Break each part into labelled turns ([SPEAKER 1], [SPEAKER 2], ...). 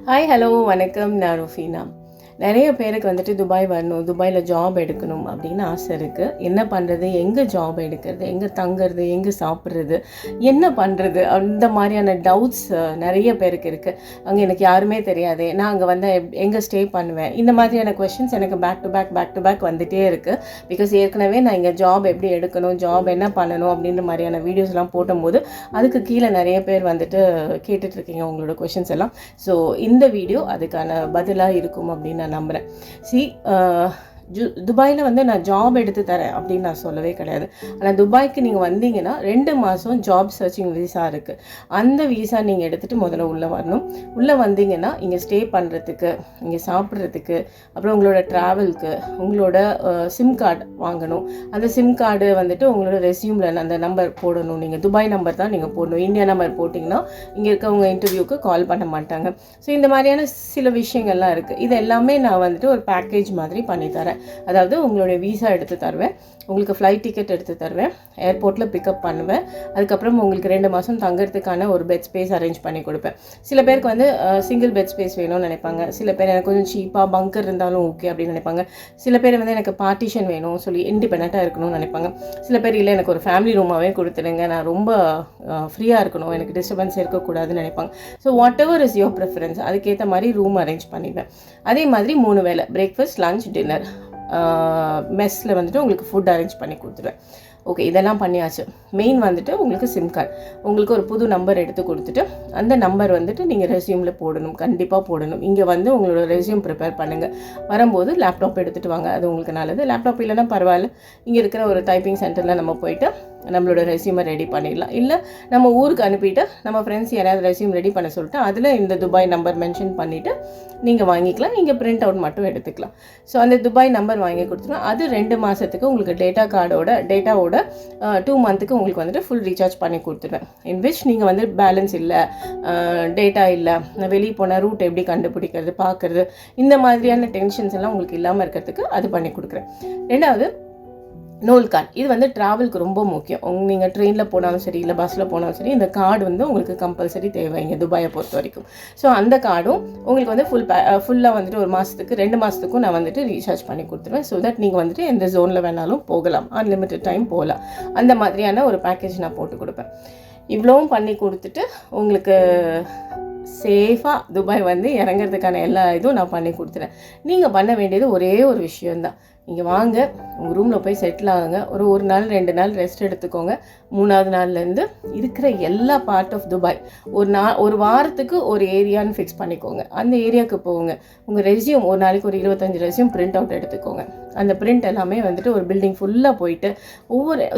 [SPEAKER 1] Hi hello வணக்கம். நான் ருஃபீனா. நிறைய பேருக்கு வந்துட்டு துபாய் வரணும், துபாயில் ஜாப் எடுக்கணும் அப்படின்னு ஆசை இருக்குது. என்ன பண்ணுறது, எங்கே ஜாப் எடுக்கிறது, எங்கே தங்குறது, எங்கே சாப்பிட்றது, என்ன பண்ணுறது, அந்த மாதிரியான டவுட்ஸ் நிறைய பேருக்கு இருக்குது. அங்கே எனக்கு யாருமே தெரியாது, நான் அங்கே வந்து எங்கே ஸ்டே பண்ணுவேன், இந்த மாதிரியான கொஷின்ஸ் எனக்கு பேக் டு பேக் வந்துகிட்டே இருக்குது. பிகாஸ் ஏற்கனவே நான் இங்கே ஜாப் எப்படி எடுக்கணும், ஜாப் என்ன பண்ணணும் அப்படின்ற மாதிரியான வீடியோஸ்லாம் போடும்போது அதுக்கு கீழே நிறைய பேர் வந்துட்டு கேட்டுட்ருக்கீங்க உங்களோட கொஷின்ஸ் எல்லாம். ஸோ இந்த வீடியோ அதுக்கான பதிலாக இருக்கும் அப்படின்னு நான் நம்புகிறேன். துபாயில் வந்து நான் ஜாப் எடுத்து தரேன் அப்படின்னு நான் சொல்லவே கிடையாது. ஆனால் துபாய்க்கு நீங்கள் வந்தீங்கன்னா 2 மாதம் ஜாப் சர்ச்சிங் விசா இருக்குது. அந்த விசா நீங்கள் எடுத்துகிட்டு முதல்ல உள்ளே வரணும். உள்ளே வந்தீங்கன்னா இங்கே ஸ்டே பண்ணுறதுக்கு, இங்கே சாப்பிட்றதுக்கு, அப்புறம் உங்களோட ட்ராவலுக்கு உங்களோட சிம் கார்டு வாங்கணும். அந்த சிம் கார்டு வந்துட்டு உங்களோட ரெஸ்யூமில் அந்த நம்பர் போடணும். நீங்கள் துபாய் நம்பர் தான் நீங்கள் போடணும். இந்தியா நம்பர் போட்டிங்கன்னா இங்கே இருக்கவங்க இன்டர்வியூக்கு கால் பண்ண மாட்டாங்க. ஸோ இந்த மாதிரியான சில விஷயங்கள்லாம் இருக்குது. இது எல்லாமே நான் வந்துட்டு ஒரு பேக்கேஜ் மாதிரி பண்ணித்தரேன். அதாவது உங்களுடைய விசா எடுத்து தருவேன், உங்களுக்கு ஃப்ளைட் டிக்கெட் எடுத்து தருவேன், ஏர்போர்ட்டில் பிக்கப் பண்ணுவேன், அதுக்கப்புறம் உங்களுக்கு 2 மாதம் தங்குறதுக்கான ஒரு பெட் ஸ்பேஸ் அரேஞ்ச் பண்ணி கொடுப்பேன். சில பேருக்கு வந்து சிங்கிள் பெட் ஸ்பேஸ் வேணும்னு நினைப்பாங்க. சில பேர் எனக்கு கொஞ்சம் சீப்பாக பங்கர் இருந்தாலும் ஓகே அப்படின்னு நினைப்பாங்க. சில பேர் வந்து எனக்கு பார்ட்டிஷன் வேணும் சொல்லி இண்டிபெண்ட்டாக இருக்கணும்னு நினைப்பாங்க. சில பேர் இல்லை எனக்கு ஒரு ஃபேமிலி ரூமாகவே கொடுத்துடுங்க, நான் ரொம்ப ஃப்ரீயாக இருக்கணும், எனக்கு டிஸ்டர்பன்ஸ் இருக்கக்கூடாதுன்னு நினைப்பாங்க. So what ever is your preference, அதுக்கேற்ற மாதிரி ரூம் அரேஞ்ச் பண்ணிடுவேன். அதே மாதிரி 3 வேளை பிரேக்ஃபாஸ்ட், லஞ்ச், டின்னர், மெஸ்ஸில் வந்துட்டு உங்களுக்கு ஃபுட் அரேஞ்ச் பண்ணி கொடுத்துருவேன். ஓகே, இதெல்லாம் பண்ணியாச்சு. மெயின் வந்துட்டு உங்களுக்கு சிம் கார்டு, உங்களுக்கு ஒரு புது நம்பர் எடுத்து கொடுத்துட்டு அந்த நம்பர் வந்துட்டு நீங்கள் ரெஸ்யூமில் போடணும், கண்டிப்பாக போடணும். இங்கே வந்து உங்களோட ரெஸ்யூம் ப்ரிப்பேர் பண்ணுங்கள். வரும்போது லேப்டாப் எடுத்துகிட்டு வாங்க, அது உங்களுக்கு நல்லது. லேப்டாப் இல்லைன்னா பரவாயில்ல, இங்கே இருக்கிற ஒரு டைப்பிங் சென்டரில் நம்ம போயிட்டு நம்மளோட ரெஸ்யூமை ரெடி பண்ணிடலாம். இல்லை நம்ம ஊருக்கு அனுப்பிட்டு நம்ம ஃப்ரெண்ட்ஸ் யாராவது ரெஸ்யூம் ரெடி பண்ண சொல்லிட்டு அதில் இந்த துபாய் நம்பர் மென்ஷன் பண்ணிவிட்டு நீங்கள் வாங்கிக்கலாம். நீங்கள் பிரிண்ட் அவுட் மட்டும் எடுத்துக்கலாம். ஸோ அந்த துபாய் நம்பர் வாங்கி கொடுத்துருவோம். அது 2 மாதத்துக்கு உங்களுக்கு டேட்டாவோட 2 மந்த்துக்கு உங்களுக்கு வந்துட்டு ஃபுல் ரீசார்ஜ் பண்ணி கொடுத்துருவேன். இன் விச் நீங்கள் வந்து பேலன்ஸ் இல்லை, டேட்டா இல்லை, நான் வெளியே போனால் ரூட் எப்படி கண்டுபிடிக்கிறது, பார்க்குறது, இந்த மாதிரியான டென்ஷன்ஸ் எல்லாம் உங்களுக்கு இல்லாமல் இருக்கிறதுக்கு அது பண்ணி கொடுக்குறேன். 2வது நோல் கார்டு. இது வந்து ட்ராவலுக்கு ரொம்ப முக்கியம். நீங்கள் ட்ரெயினில் போனாலும் சரி, இல்லை பஸ்ஸில் போனாலும் சரி, இந்த கார்டு வந்து உங்களுக்கு கம்பல்சரி தேவை இங்கே துபாயை பொறுத்த வரைக்கும். ஸோ அந்த கார்டும் உங்களுக்கு வந்து ஃபுல்லாக வந்துட்டு 1 மாதத்துக்கு 2 மாதத்துக்கும் நான் வந்துட்டு ரீசார்ஜ் பண்ணி கொடுத்துருவேன். ஸோ தட் நீங்கள் வந்துட்டு எந்த ஜோனில் வேணாலும் போகலாம், அன்லிமிட்டட் டைம் போகலாம். அந்த மாதிரியான ஒரு பேக்கேஜ் நான் போட்டு கொடுப்பேன். இவ்வளவும் பண்ணி கொடுத்துட்டு உங்களுக்கு சேஃபாக துபாய் வந்து இறங்கிறதுக்கான எல்லா இதுவும் நான் பண்ணி கொடுத்துறேன். நீங்கள் பண்ண வேண்டியது ஒரே ஒரு விஷயந்தான். நீங்கள் வாங்க, உங்கள் ரூமில் போய் செட்டில் ஆகுங்க, ஒரு நாள் 2 நாள் ரெஸ்ட் எடுத்துக்கோங்க. 3வது நாள்லேருந்து இருக்கிற எல்லா பார்ட் ஆஃப் துபாய் ஒரு வாரத்துக்கு ஒரு ஏரியான்னு ஃபிக்ஸ் பண்ணிக்கோங்க. அந்த ஏரியாவுக்கு போங்க. உங்கள் ரெஸ்யூம் ஒரு நாளைக்கு ஒரு 25 ரெஸ்யூம் பிரிண்ட் அவுட் எடுத்துக்கோங்க. அந்த பிரிண்ட் எல்லாமே வந்துட்டு ஒரு பில்டிங் ஃபுல்லாக போயிட்டு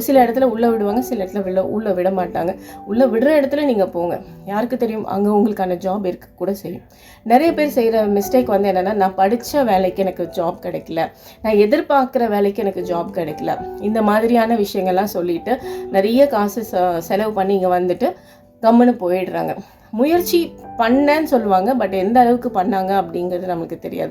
[SPEAKER 1] சில இடத்துல உள்ளே விடுவாங்க, சில இடத்துல உள்ளே விட மாட்டாங்க. உள்ளே விடுற இடத்துல நீங்கள் போங்க. யாருக்கு தெரியும், அங்கே உங்களுக்கான ஜாப் இருக்க கூட செய்யும். நிறைய பேர் செய்கிற மிஸ்டேக் வந்து என்னென்னா, நான் படித்த வேலைக்கு எனக்கு ஜாப் கிடைக்கல, நான் எதிர்பார்க்குற வேலைக்கு எனக்கு ஜாப் கிடைக்கல, இந்த மாதிரியான விஷயங்கள்லாம் சொல்லிட்டு நிறைய காசு செலவு பண்ணி இங்கே வந்துட்டு கம்முன்னு போயிடுறாங்க. முயற்சி பண்ணேன்னு சொல்லுவாங்க, பட் எந்த அளவுக்கு பண்ணாங்க அப்படிங்கிறது நமக்கு தெரியாது.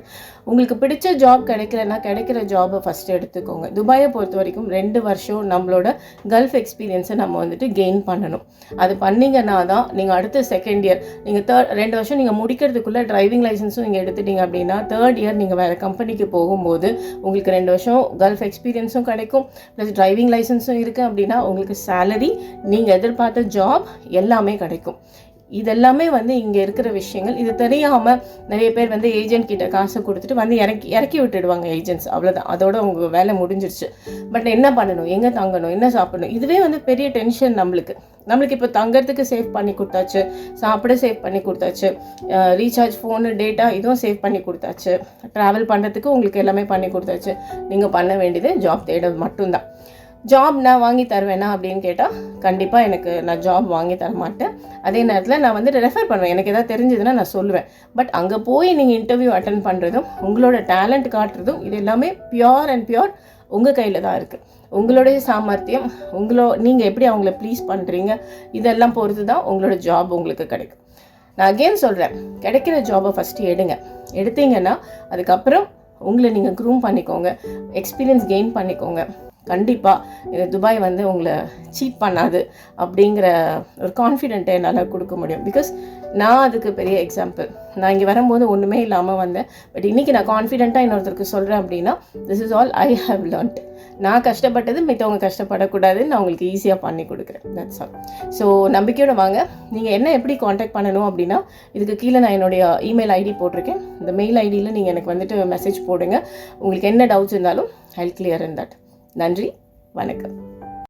[SPEAKER 1] உங்களுக்கு பிடிச்ச ஜாப் கிடைக்கலன்னா கிடைக்கிற ஜாபை ஃபஸ்ட்டு எடுத்துக்கோங்க. துபாயை பொறுத்த வரைக்கும் 2 வருஷம் நம்மளோட கல்ஃப் எக்ஸ்பீரியன்ஸை நம்ம வந்துட்டு கெயின் பண்ணணும். அது பண்ணிங்கன்னா தான் நீங்கள் அடுத்த 2nd இயர், நீங்கள் 2 வருஷம் நீங்கள் முடிக்கிறதுக்குள்ளே டிரைவிங் லைசன்ஸும் நீங்கள் எடுத்துட்டீங்க அப்படின்னா 3rd இயர் நீங்கள் வேறு கம்பெனிக்கு போகும்போது உங்களுக்கு 2 வருஷம் கல்ஃப் எக்ஸ்பீரியன்ஸும் கிடைக்கும், ப்ளஸ் டிரைவிங் லைசன்ஸும் இருக்குது அப்படின்னா உங்களுக்கு சேலரி, நீங்கள் எதிர்பார்த்த ஜாப் எல்லாமே கிடைக்கும். இதெல்லாமே வந்து இங்கே இருக்கிற விஷயங்கள். இது தெரியாமல் நிறைய பேர் வந்து ஏஜென்ட் கிட்ட காசை கொடுத்துட்டு வந்து இறக்கி விட்டுடுவாங்க ஏஜென்ட்ஸ். அவ்வளோதான், அதோட உங்கள் வேலை முடிஞ்சிருச்சு. பட் என்ன பண்ணணும், எங்கே தங்கணும், என்ன சாப்பிடணும், இதுவே வந்து பெரிய டென்ஷன் நம்மளுக்கு. இப்போ தங்கறதுக்கு சேவ் பண்ணி கொடுத்தாச்சு, சாப்பிட சேவ் பண்ணி கொடுத்தாச்சு, ரீசார்ஜ், ஃபோனு, டேட்டா இதுவும் சேவ் பண்ணி கொடுத்தாச்சு, ட்ராவல் பண்ணுறதுக்கு உங்களுக்கு எல்லாமே பண்ணி கொடுத்தாச்சு. நீங்கள் பண்ண வேண்டியது ஜாப் தேட மட்டும்தான். ஜாப் நான் வாங்கி தருவேனா அப்படின்னு கேட்டால் கண்டிப்பாக நான் ஜாப் வாங்கி தர மாட்டேன். அதே நேரத்தில் நான் வந்துட்டு ரெஃபர் பண்ணுவேன். எனக்கு எதாவது தெரிஞ்சதுன்னா நான் சொல்லுவேன். பட் அங்கே போய் நீங்கள் இன்டர்வியூ அட்டன் பண்ணுறதும் உங்களோட டேலண்ட் காட்டுறதும் இது எல்லாமே பியூர் உங்கள் கையில் தான் இருக்குது. உங்களுடைய சாமர்த்தியம், நீங்கள் எப்படி அவங்கள ப்ளீஸ் பண்ணுறீங்க, இதெல்லாம் பொறுத்து தான் உங்களோட ஜாப் உங்களுக்கு கிடைக்கும். நான் அகெயின் சொல்கிறேன், கிடைக்கிற ஜாபை ஃபஸ்ட்டு எடுத்தீங்கன்னா அதுக்கப்புறம் உங்களை நீங்கள் க்ரூம் பண்ணிக்கோங்க, எக்ஸ்பீரியன்ஸ் கெயின் பண்ணிக்கோங்க. கண்டிப்பாக இந்த துபாய் வந்து உங்களை சீட் பண்ணாது அப்படிங்கிற ஒரு கான்ஃபிடென்ட்டை என்னால் கொடுக்க முடியும். பிகாஸ் நான் அதுக்கு பெரிய எக்ஸாம்பிள். நான் இங்கே வரும்போது ஒன்றுமே இல்லாமல் வந்தேன். பட் இன்றைக்கி நான் கான்ஃபிடென்ட்டாக இன்னொருத்தருக்கு சொல்கிறேன் அப்படின்னா, this is all I have learnt. நான் கஷ்டப்பட்டது மித்தவங்க கஷ்டப்படக்கூடாதுன்னு நான் உங்களுக்கு ஈஸியாக பண்ணி கொடுக்குறேன். That's all. ஸோ நம்பிக்கையோட வாங்க. நீங்கள் என்ன எப்படி காண்டாக்ட் பண்ணணும் அப்படின்னா, இதுக்கு கீழே நான் என்னுடைய இமெயில் ஐடி போட்டிருக்கேன். இந்த மெயில் ஐடியில் நீங்கள் எனக்கு வந்துட்டு மெசேஜ் போடுங்க. உங்களுக்கு என்ன டவுட்ஸ் இருந்தாலும் I will clear in that. நன்றி, வணக்கம்.